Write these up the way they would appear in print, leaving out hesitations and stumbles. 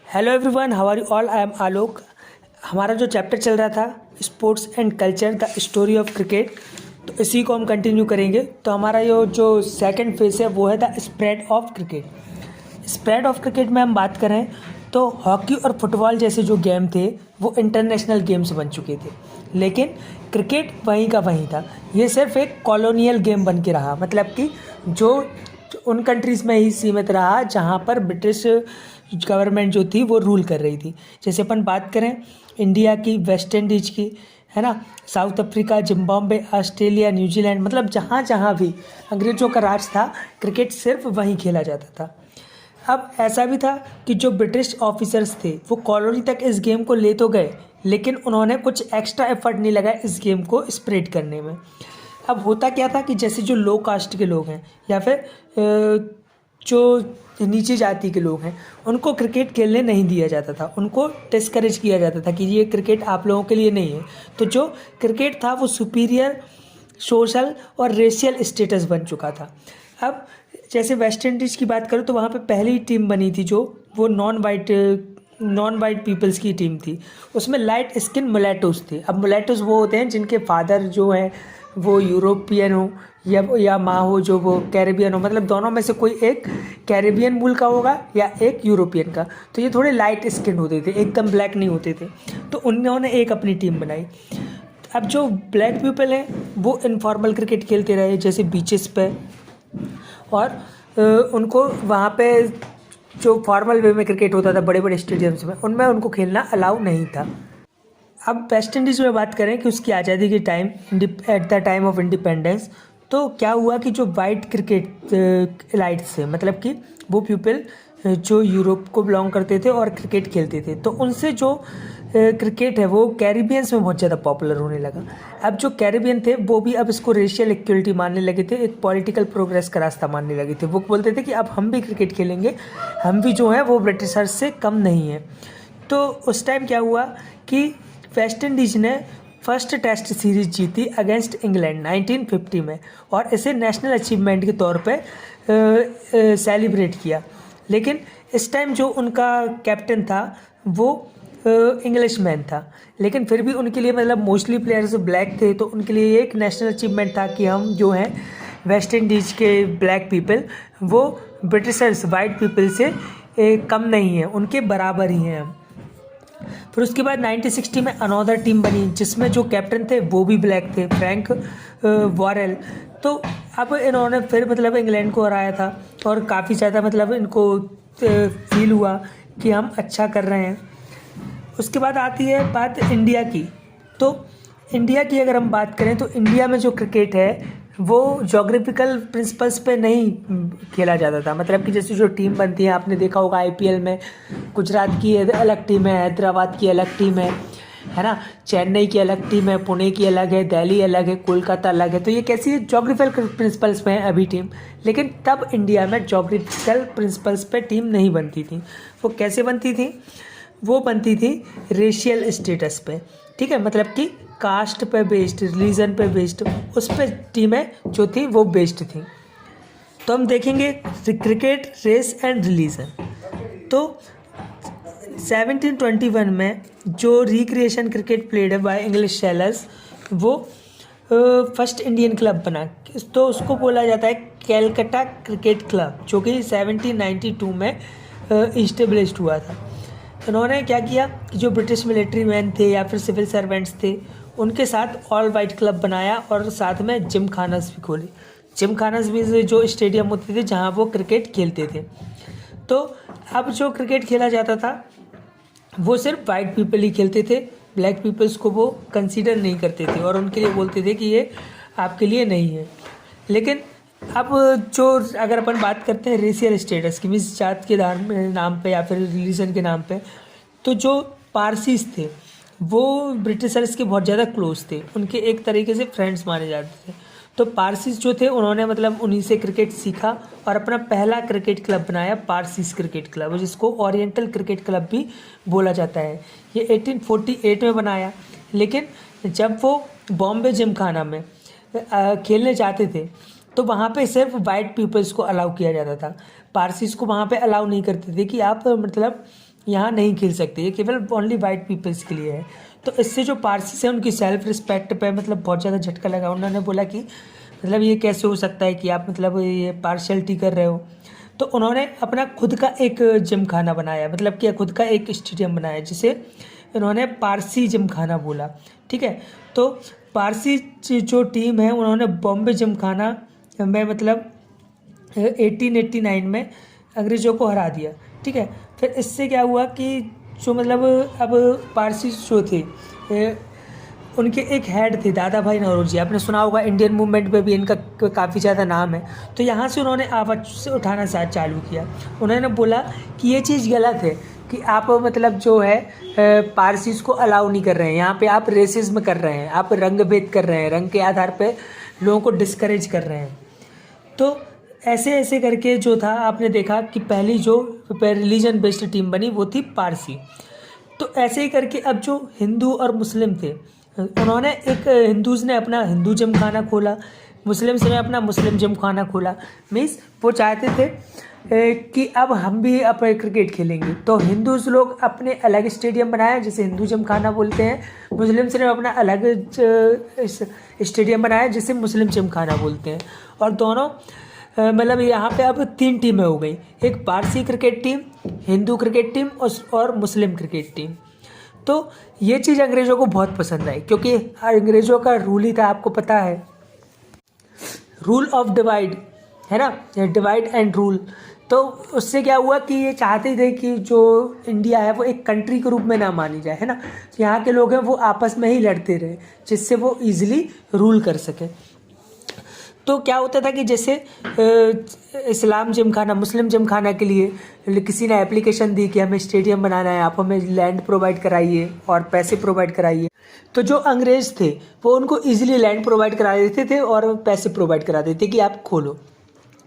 Hello everyone, how are you all. I am Alok. हमारा जो chapter चल रहा था sports and culture the story of cricket, तो इसी को हम कंटिन्यू करेंगे। तो हमारा ये जो सेकंड फेज है वो है the spread of cricket. Spread of cricket में हम बात करें तो हॉकी और फुटबॉल जैसे जो गेम थे वो इंटरनेशनल गेम्स बन चुके थे, लेकिन क्रिकेट वहीं का वहीं था। ये सिर्फ एक कॉलोनियल गेम बन के रहा, मतलब कि जो उन कंट्रीज़ में ही सीमित रहा जहाँ पर ब्रिटिश गवर्नमेंट जो थी वो रूल कर रही थी। जैसे अपन बात करें इंडिया की, वेस्ट इंडीज़ की, है ना, south Africa, Zimbabwe, Australia, New Zealand, मतलब जहाँ जहाँ भी अंग्रेज़ों का राज था क्रिकेट सिर्फ वहीं खेला जाता था। अब ऐसा भी था कि जो ब्रिटिश ऑफिसर्स थे वो कॉलोनी तक इस गेम को ले तो गए, लेकिन उन्होंने कुछ एक्स्ट्रा एफर्ट नहीं लगाया इस गेम को स्प्रेड करने में। अब होता क्या था कि जैसे जो लो कास्ट के लोग हैं या फिर जो नीचे जाति के लोग हैं उनको क्रिकेट खेलने नहीं दिया जाता था, उनको डिस्करेज किया जाता था कि ये क्रिकेट आप लोगों के लिए नहीं है। तो जो क्रिकेट था वो सुपीरियर सोशल और रेशियल स्टेटस बन चुका था। अब जैसे वेस्ट इंडीज़ की बात करूँ तो वहाँ पे पहली टीम बनी थी जो वो नॉन वाइट पीपल्स की टीम थी। उसमें लाइट स्किन मुलेटोस थे। अब मुलेटोस वो होते हैं जिनके फादर जो हैं वो यूरोपियन हो या माँ हो जो वो कैरेबियन हो, मतलब दोनों में से कोई एक कैरेबियन मूल का होगा या एक यूरोपियन का। तो ये थोड़े लाइट स्किन होते थे, एकदम ब्लैक नहीं होते थे। तो उन्होंने एक अपनी टीम बनाई। अब जो ब्लैक पीपल हैं वो इनफॉर्मल क्रिकेट खेलते रहे, जैसे बीचेस पे, और उनको वहाँ पे जो फॉर्मल वे में क्रिकेट होता था बड़े बड़े स्टेडियम्स में, उनमें उनको खेलना अलाउ नहीं था। अब वेस्ट इंडीज़ में बात करें कि उसकी आज़ादी के time, at the time of independence, तो क्या हुआ कि जो वाइट क्रिकेट एलाइट्स थे, मतलब कि वो पीपल जो यूरोप को बिलोंग करते थे और क्रिकेट खेलते थे, तो उनसे जो क्रिकेट है वो कैरिबियंस में बहुत ज़्यादा पॉपुलर होने लगा। अब जो कैरिबियन थे वो भी अब इसको रेशियल इक्वलिटी मानने लगे थे, एक पॉलिटिकल प्रोग्रेस का रास्ता मानने लगे थे। वो बोलते थे कि अब हम भी क्रिकेट खेलेंगे, हम भी जो है वो ब्रिटिशर्स से कम नहीं है। तो उस टाइम क्या हुआ कि वेस्ट इंडीज़ ने फर्स्ट टेस्ट सीरीज जीती अगेंस्ट इंग्लैंड 1950 में, और इसे नेशनल अचीवमेंट के तौर पे सेलिब्रेट किया। लेकिन इस टाइम जो उनका कैप्टन था वो इंग्लिश मैन था, लेकिन फिर भी उनके लिए, मतलब मोस्टली प्लेयर्स ब्लैक थे, तो उनके लिए एक नेशनल अचीवमेंट था कि हम जो हैं वेस्ट इंडीज़ के ब्लैक पीपल वो ब्रिटिशर्स वाइट पीपल से कम नहीं है, उनके बराबर ही हैं। फिर उसके बाद 1960 में अनदर टीम बनी जिसमें जो कैप्टन थे वो भी ब्लैक थे, फ्रैंक वॉरेल। तो अब इन्होंने फिर मतलब इंग्लैंड को हराया था और काफ़ी ज़्यादा मतलब इनको फील हुआ कि हम अच्छा कर रहे हैं। उसके बाद आती है बात इंडिया की। तो इंडिया की अगर हम बात करें तो इंडिया में जो क्रिकेट है वो जोग्राफिकल प्रिंसिपल्स पे नहीं खेला जाता था। मतलब कि जैसे जो टीम बनती है, आपने देखा होगा आईपीएल में गुजरात की अलग टीम है, हैदराबाद की अलग टीम है ना, चेन्नई की अलग टीम है, पुणे की अलग है, दिल्ली अलग है, कोलकाता अलग है। तो ये कैसी है, जोग्राफिकल प्रिंसिपल्स पे है अभी टीम। लेकिन तब इंडिया में जोग्राफिकल प्रिंसिपल्स पे टीम नहीं बनती थी। वो कैसे बनती थी, वो बनती थी रेशियल स्टेटस पे, ठीक है, मतलब कि कास्ट पे बेस्ड, रिलीजन पे बेस्ड, उस पे टीमें जो थी वो बेस्ड थी। तो हम देखेंगे क्रिकेट, रेस एंड रिलीजन। तो 1721 में जो रिक्रिएशन क्रिकेट प्लेड है बाय इंग्लिश सेलर्स, वो फर्स्ट इंडियन क्लब बना, तो उसको बोला जाता है कैलकाटा क्रिकेट क्लब, जो कि 1792 में इस्टेब्लिश्ड हुआ था। उन्होंने क्या किया कि जो ब्रिटिश मिलिट्री मैन थे या फिर सिविल सर्वेंट्स थे उनके साथ ऑल वाइट क्लब बनाया और साथ में जिम खानास भी खोले। जिम खानास भी जो स्टेडियम होते थे जहां वो क्रिकेट खेलते थे। तो अब जो क्रिकेट खेला जाता था वो सिर्फ वाइट पीपल ही खेलते थे, ब्लैक पीपल्स को वो कंसीडर नहीं करते थे और उनके लिए बोलते थे कि ये आपके लिए नहीं है। लेकिन अब जो अगर अपन बात करते हैं रेशियल स्टेटस की, मीन्स जात के नाम पे या फिर रिलीजन के नाम पे, तो जो पारसीज थे वो ब्रिटिशर्स के बहुत ज़्यादा क्लोज थे, उनके एक तरीके से फ्रेंड्स माने जाते थे। तो पारसीज जो थे उन्होंने मतलब उन्हीं से क्रिकेट सीखा और अपना पहला क्रिकेट क्लब बनाया, पारसीज क्रिकेट क्लब, जिसको ओरिएंटल क्रिकेट क्लब भी बोला जाता है। ये 1848 में बनाया, लेकिन जब वो बॉम्बे जिमखाना में खेलने जाते थे तो वहाँ पे सिर्फ वाइट पीपल्स को अलाउ किया जाता था, पारसीज को वहाँ पे अलाउ नहीं करते थे कि आप मतलब यहाँ नहीं खेल सकते, ये केवल ओनली वाइट पीपल्स के लिए है। तो इससे जो पारसी हैं उनकी सेल्फ रिस्पेक्ट पे मतलब बहुत ज़्यादा झटका लगा। उन्होंने बोला कि मतलब ये कैसे हो सकता है कि आप मतलब ये पार्शलिटी कर रहे हो। तो उन्होंने अपना खुद का एक जिम खाना बनाया, मतलब कि खुद का एक स्टेडियम बनाया जिसे उन्होंने पारसी जिम खाना बोला। ठीक है, तो पारसी जो टीम है उन्होंने बॉम्बे जिम खाना में मतलब 1889 में अंग्रेज़ों को हरा दिया। ठीक है, फिर इससे क्या हुआ कि जो मतलब अब पारसी जो थे उनके एक हेड थे दादा भाई नौरोजी, आपने सुना होगा, इंडियन मूवमेंट में भी इनका काफ़ी ज़्यादा नाम है। तो यहाँ से उन्होंने आवाज़ उठाना चालू किया। उन्होंने बोला कि ये चीज़ गलत है कि आप मतलब जो है पारसीज़ को अलाउ नहीं कर रहे हैं, यहाँ पे आप रेसिज्म कर रहे हैं, आप रंग भेद कर रहे हैं, रंग के आधार पे लोगों को डिस्करेज कर रहे हैं। तो ऐसे ऐसे करके जो था आपने देखा कि पहली जो रिलीजन बेस्ड टीम बनी वो थी पारसी। तो ऐसे ही करके अब जो हिंदू और मुस्लिम थे उन्होंने एक हिंदूज़ ने अपना हिंदू जिम खाना खोला, मुस्लिम्स ने अपना मुस्लिम जिम खाना खोला। मीन्स वो चाहते थे कि अब हम भी अपने क्रिकेट खेलेंगे। तो हिंदूज़ लोग अपने अलग स्टेडियम बनाया जिसे हिंदू जिम खाना बोलते हैं, मुस्लिम्स ने अपना अलग स्टेडियम बनाया जिसे मुस्लिम जिम खाना बोलते हैं। और दोनों मतलब यहाँ पे अब 3 टीमें हो गई, एक Parsi cricket team, Hindu cricket team और मुस्लिम क्रिकेट टीम। तो ये चीज़ अंग्रेज़ों को बहुत पसंद आई क्योंकि अंग्रेज़ों का रूल ही था, आपको पता है, रूल ऑफ डिवाइड, है ना, डिवाइड एंड रूल। तो उससे क्या हुआ कि ये चाहते थे कि जो इंडिया है वो एक कंट्री के रूप में ना मानी जाए, है ना। तो यहाँ के लोग हैं वो आपस में ही लड़ते रहे जिससे वो ईजिली रूल कर सके। तो क्या होता था कि जैसे इस्लाम जिम खाना, मुस्लिम जिम खाना के लिए किसी ने एप्लीकेशन दी कि हमें स्टेडियम बनाना है, आप हमें लैंड प्रोवाइड कराइए और पैसे प्रोवाइड कराइए। तो जो अंग्रेज़ थे वो उनको इजीली लैंड प्रोवाइड करा देते थे और पैसे प्रोवाइड करा देते कि आप खोलो।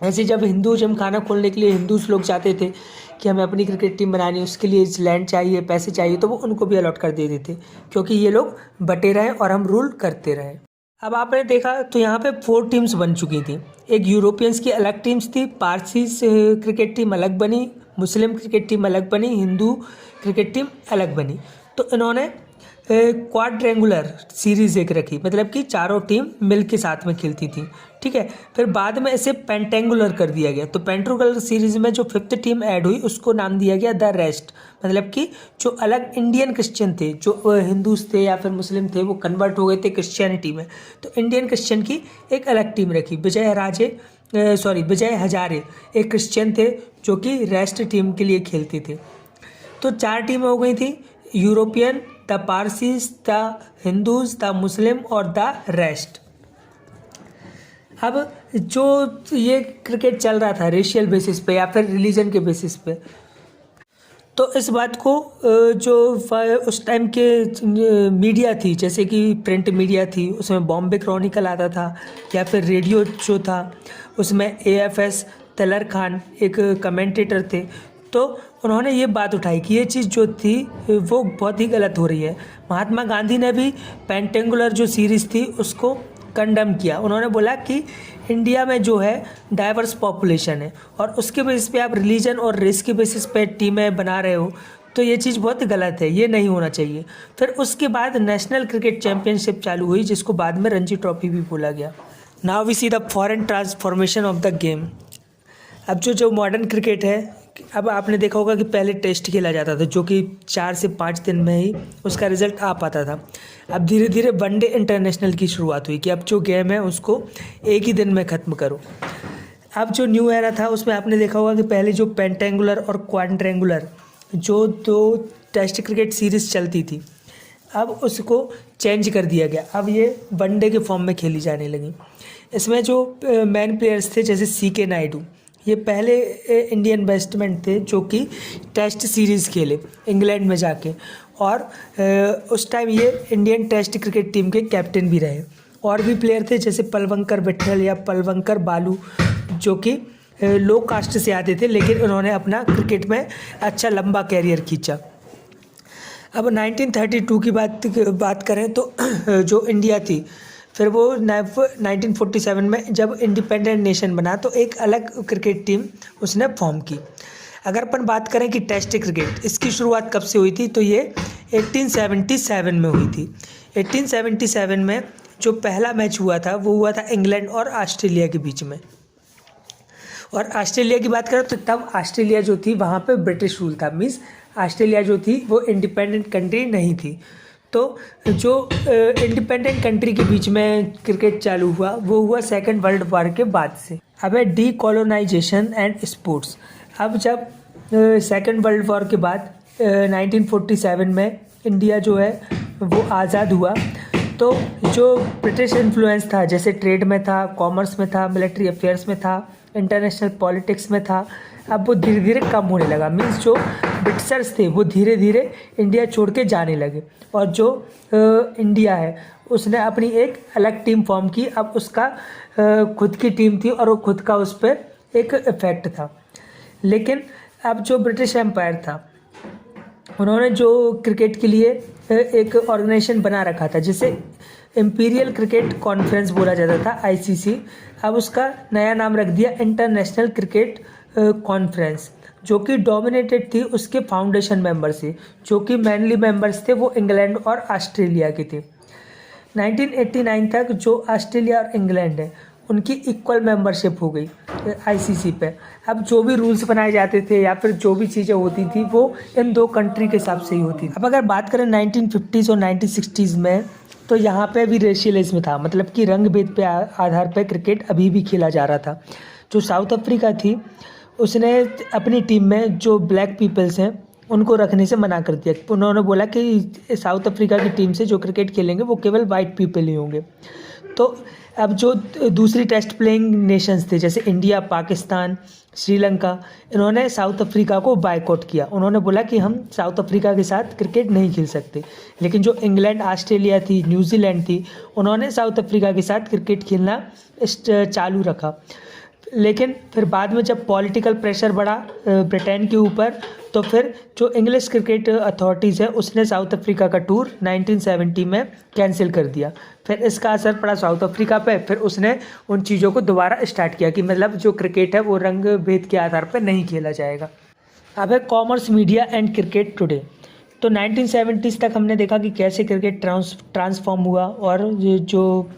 ऐसे जब हिंदू जिम खाना खोलने के लिए हिंदूज लोग चाहते थे कि हमें अपनी क्रिकेट टीम बनानी, उसके लिए लैंड चाहिए, पैसे चाहिए, तो वो उनको भी अलॉट कर देते थे क्योंकि ये लोग बटे रहें और हम रूल करते रहें। अब आपने देखा तो यहाँ पे 4 टीम्स बन चुकी थी। एक यूरोपियंस की अलग टीम्स थी, पारसी क्रिकेट टीम अलग बनी, मुस्लिम क्रिकेट टीम अलग बनी, हिंदू क्रिकेट टीम अलग बनी। तो इन्होंने क्वाड्रेंगुलर सीरीज़ एक रखी, मतलब कि चारों टीम मिल के साथ में खेलती थी। ठीक है, फिर बाद में इसे पेंटेंगुलर कर दिया गया। तो पेंटेंगुलर सीरीज़ में जो 5th टीम ऐड हुई उसको नाम दिया गया द रेस्ट, मतलब कि जो अलग इंडियन क्रिश्चियन थे, जो हिंदूज थे या फिर मुस्लिम थे, वो कन्वर्ट हो गए थे क्रिश्चियनिटी में। तो इंडियन क्रिश्चियन की एक अलग टीम रखी। विजय हजारे एक क्रिश्चियन थे जो कि रेस्ट टीम के लिए खेलते थे। तो 4 टीमें हो गई थी, European, the Parsis, the Hindus, the Muslim और द रेस्ट। अब जो ये क्रिकेट चल रहा था रेशियल बेसिस पे या फिर रिलीजन के बेसिस पे, तो इस बात को जो उस टाइम के मीडिया थी, जैसे कि प्रिंट मीडिया थी, उसमें बॉम्बे क्रॉनिकल आता था या फिर रेडियो जो था उसमें AFS तलर खान एक कमेंटेटर थे। तो उन्होंने ये बात उठाई कि ये चीज़ जो थी वो बहुत ही गलत हो रही है। महात्मा गांधी ने भी पेंटेंगुलर जो सीरीज़ थी उसको कंडम किया। उन्होंने बोला कि इंडिया में जो है डाइवर्स पॉपुलेशन है और उसके बेसिस पे आप रिलीजन और रेस के बेसिस पे टीमें बना रहे हो, तो ये चीज़ बहुत गलत है, ये नहीं होना चाहिए। फिर उसके बाद नेशनल क्रिकेट चैम्पियनशिप चालू हुई जिसको बाद में रणजी ट्रॉफी भी बोला गया। Now we see the foreign transformation of the game. अब जो मॉडर्न क्रिकेट है, अब आपने देखा होगा कि पहले टेस्ट खेला जाता था जो कि 4 से 5 दिन में ही उसका रिजल्ट आ पाता था। अब धीरे धीरे वनडे इंटरनेशनल की शुरुआत हुई कि अब जो गेम है उसको एक ही दिन में ख़त्म करो। अब जो न्यू एरा था उसमें आपने देखा होगा कि पहले जो पेंटेंगुलर और क्वाड्रेंगुलर जो 2 टेस्ट क्रिकेट सीरीज़ चलती थी, अब उसको चेंज कर दिया गया। अब ये वनडे के फॉर्म में खेली जाने लगी। इसमें जो मेन प्लेयर्स थे जैसे CK नायडू, ये पहले इंडियन बैट्समैन थे जो कि टेस्ट सीरीज़ खेले इंग्लैंड में जाके, और उस टाइम ये इंडियन टेस्ट क्रिकेट टीम के कैप्टन भी रहे। और भी प्लेयर थे जैसे पलवंकर विट्ठल या पलवंकर बालू जो कि लो कास्ट से आते थे, लेकिन उन्होंने अपना क्रिकेट में अच्छा लंबा कैरियर खींचा। अब 1932 की बात करें तो जो इंडिया थी, फिर वो 1947 में जब इंडिपेंडेंट नेशन बना तो एक अलग क्रिकेट टीम उसने फॉर्म की। अगर अपन बात करें कि टेस्ट क्रिकेट इसकी शुरुआत कब से हुई थी, तो ये 1877 में हुई थी। 1877 में जो पहला मैच हुआ था वो हुआ था इंग्लैंड और ऑस्ट्रेलिया के बीच में। और ऑस्ट्रेलिया की बात करें तो तब ऑस्ट्रेलिया जो थी वहाँ पे ब्रिटिश रूल था, मीन्स ऑस्ट्रेलिया जो थी वो इंडिपेंडेंट कंट्री नहीं थी। तो जो इंडिपेंडेंट कंट्री के बीच में क्रिकेट चालू हुआ वो हुआ सेकेंड वर्ल्ड वॉर के बाद से। अब है डीकोलोनाइजेशन एंड स्पोर्ट्स। अब जब सेकेंड वर्ल्ड वॉर के बाद 1947 में इंडिया जो है वो आज़ाद हुआ, तो जो ब्रिटिश इन्फ्लुएंस था, जैसे ट्रेड में था, कॉमर्स में था, मिलिट्री अफेयर्स में था, इंटरनेशनल पॉलिटिक्स में था, अब वो धीरे धीरे कम होने लगा। मीन्स जो ब्रिटिशर्स थे वो धीरे धीरे इंडिया छोड़ के जाने लगे और जो इंडिया है उसने अपनी एक अलग टीम फॉर्म की। अब उसका खुद की टीम थी और वो खुद का उस पर एक इफेक्ट था। लेकिन अब जो ब्रिटिश एम्पायर था उन्होंने जो क्रिकेट के लिए एक ऑर्गेनाइजेशन बना रखा था जिसे इम्पीरियल क्रिकेट कॉन्फ्रेंस बोला जाता था, आईसीसी। अब उसका नया नाम रख दिया इंटरनेशनल क्रिकेट कॉन्फ्रेंस, जो कि डोमिनेटेड थी उसके फाउंडेशन मेंबर से, जो कि मेनली मेंबर्स थे वो इंग्लैंड और ऑस्ट्रेलिया के थे। 1989 तक जो ऑस्ट्रेलिया और इंग्लैंड है उनकी इक्वल मेंबरशिप हो गई आईसीसी पे। अब जो भी रूल्स बनाए जाते थे या फिर जो भी चीज़ें होती थी वो इन दो कंट्री के हिसाब से ही होती थी। अब अगर बात करें 1950s और 1960s में, तो यहाँ पे भी रेशियलिज्म था, मतलब कि रंग भेद पे आधार पर क्रिकेट अभी भी खेला जा रहा था। जो साउथ अफ्रीका थी उसने अपनी टीम में जो ब्लैक पीपल्स हैं उनको रखने से मना कर दिया। उन्होंने बोला कि साउथ अफ्रीका की टीम से जो क्रिकेट खेलेंगे वो केवल वाइट पीपल ही होंगे। तो अब जो दूसरी टेस्ट प्लेइंग नेशंस थे जैसे इंडिया, पाकिस्तान, श्रीलंका, इन्होंने साउथ अफ्रीका को बायकॉट किया। उन्होंने बोला कि हम साउथ अफ्रीका के साथ क्रिकेट नहीं खेल सकते। लेकिन जो इंग्लैंड, ऑस्ट्रेलिया थी, न्यूजीलैंड थी, उन्होंने साउथ अफ्रीका के साथ क्रिकेट खेलना चालू रखा। लेकिन फिर बाद में जब पॉलिटिकल प्रेशर बढ़ा ब्रिटेन के ऊपर, तो फिर जो इंग्लिश क्रिकेट अथॉरिटीज़ है उसने साउथ अफ्रीका का टूर 1970 में कैंसिल कर दिया। फिर इसका असर पड़ा साउथ अफ्रीका पे। फिर उसने उन चीज़ों को दोबारा स्टार्ट किया कि मतलब जो क्रिकेट है वो रंग भेद के आधार पर नहीं खेला जाएगा। अब है commerce, media and cricket today. तो 1970s तक हमने देखा कि कैसे क्रिकेट ट्रांसफॉर्म हुआ और जो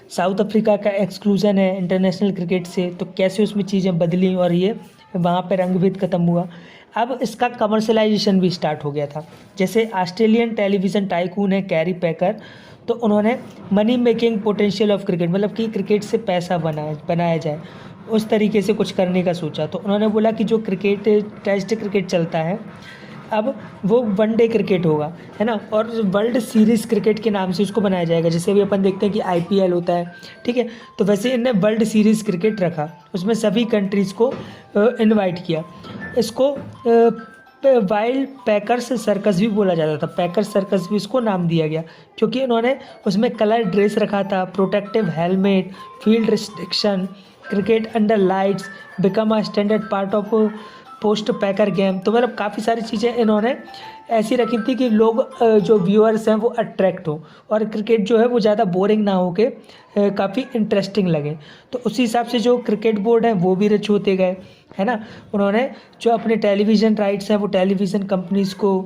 साउथ अफ्रीका का एक्सक्लूजन है इंटरनेशनल क्रिकेट से, तो कैसे उसमें चीज़ें बदली और ये वहाँ पे रंगभेद ख़त्म हुआ। अब इसका कमर्शलाइजेशन भी स्टार्ट हो गया था। जैसे ऑस्ट्रेलियन टेलीविज़न टाइकून है कैरी पैकर, तो उन्होंने money making potential of cricket, मतलब कि क्रिकेट से पैसा बनाया जाए उस तरीके से कुछ करने का सोचा। तो उन्होंने बोला कि जो क्रिकेट टेस्ट क्रिकेट चलता है अब वो वनडे क्रिकेट होगा, है ना, और वर्ल्ड सीरीज़ क्रिकेट के नाम से उसको बनाया जाएगा। जैसे अभी अपन देखते हैं कि आईपीएल होता है, ठीक है, तो वैसे इन्होंने वर्ल्ड सीरीज़ क्रिकेट रखा, उसमें सभी कंट्रीज़ को इनवाइट किया। इसको वाइल्ड पैकर्स सर्कस भी बोला जाता था, पैकर्स सर्कस भी इसको नाम दिया गया क्योंकि इन्होंने उसमें कलर ड्रेस रखा था, protective helmet, field restriction, cricket under lights, become a standard part of post packer game. तो मतलब काफ़ी सारी चीज़ें इन्होंने ऐसी रखी थी कि लोग जो व्यूअर्स हैं वो अट्रैक्ट हो और क्रिकेट जो है वो ज़्यादा बोरिंग ना हो के काफ़ी इंटरेस्टिंग लगे। तो उसी हिसाब से जो क्रिकेट बोर्ड हैं वो भी रिच होते गए, है ना। उन्होंने जो अपने टेलीविज़न राइट्स हैं वो टेलीविज़न कंपनीज़ को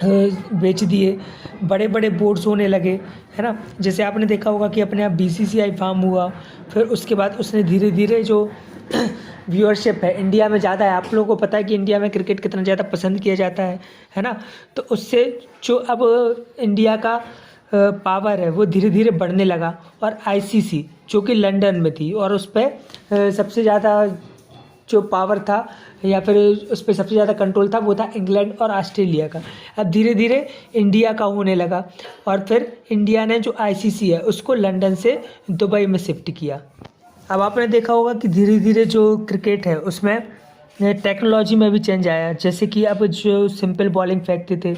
बेच दिए, बड़े बड़े बोर्ड्स होने लगे, है ना। जैसे आपने देखा होगा कि अपने यहाँ बीसीसीआई फार्म हुआ, फिर उसके बाद उसने धीरे धीरे जो व्यूअरशिप है इंडिया में ज़्यादा है, आप लोगों को पता है कि इंडिया में क्रिकेट कितना ज़्यादा पसंद किया जाता है ना। तो उससे जो अब इंडिया का पावर है वो धीरे धीरे बढ़ने लगा और आईसीसी जो कि लंदन में थी और उस पर सबसे ज़्यादा जो पावर था या फिर उस पर सबसे ज़्यादा कंट्रोल था वो था इंग्लैंड और ऑस्ट्रेलिया का। अब धीरे धीरे इंडिया का होने लगा और फिर इंडिया ने जो आईसीसी है उसको लंदन से दुबई में शिफ्ट किया। अब आपने देखा होगा कि धीरे धीरे जो क्रिकेट है उसमें टेक्नोलॉजी में भी चेंज आया। जैसे कि अब जो सिंपल बॉलिंग फेंकते थे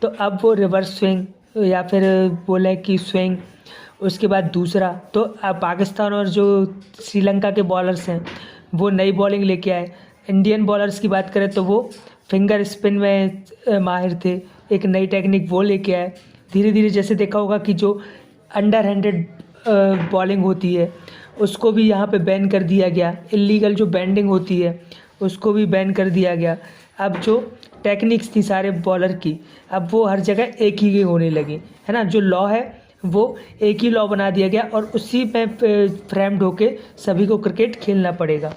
तो अब वो रिवर्स स्विंग या फिर बोले कि स्विंग, उसके बाद दूसरा तो अब पाकिस्तान और जो श्रीलंका के बॉलर्स हैं वो नई बॉलिंग लेके आए। इंडियन बॉलर्स की बात करें तो वो फिंगर स्पिन में माहिर थे, एक नई टेक्निक वो लेके आए। धीरे धीरे जैसे देखा होगा कि जो अंडर हैंडेड बॉलिंग होती है उसको भी यहाँ पे बैन कर दिया गया। इलीगल जो बैंडिंग होती है उसको भी बैन कर दिया गया। अब जो टेक्निक्स थी सारे बॉलर की, अब वो हर जगह एक ही होने लगी, है ना। जो लॉ है वो एक ही लॉ बना दिया गया और उसी में फ्रेम्ड होके सभी को क्रिकेट खेलना पड़ेगा।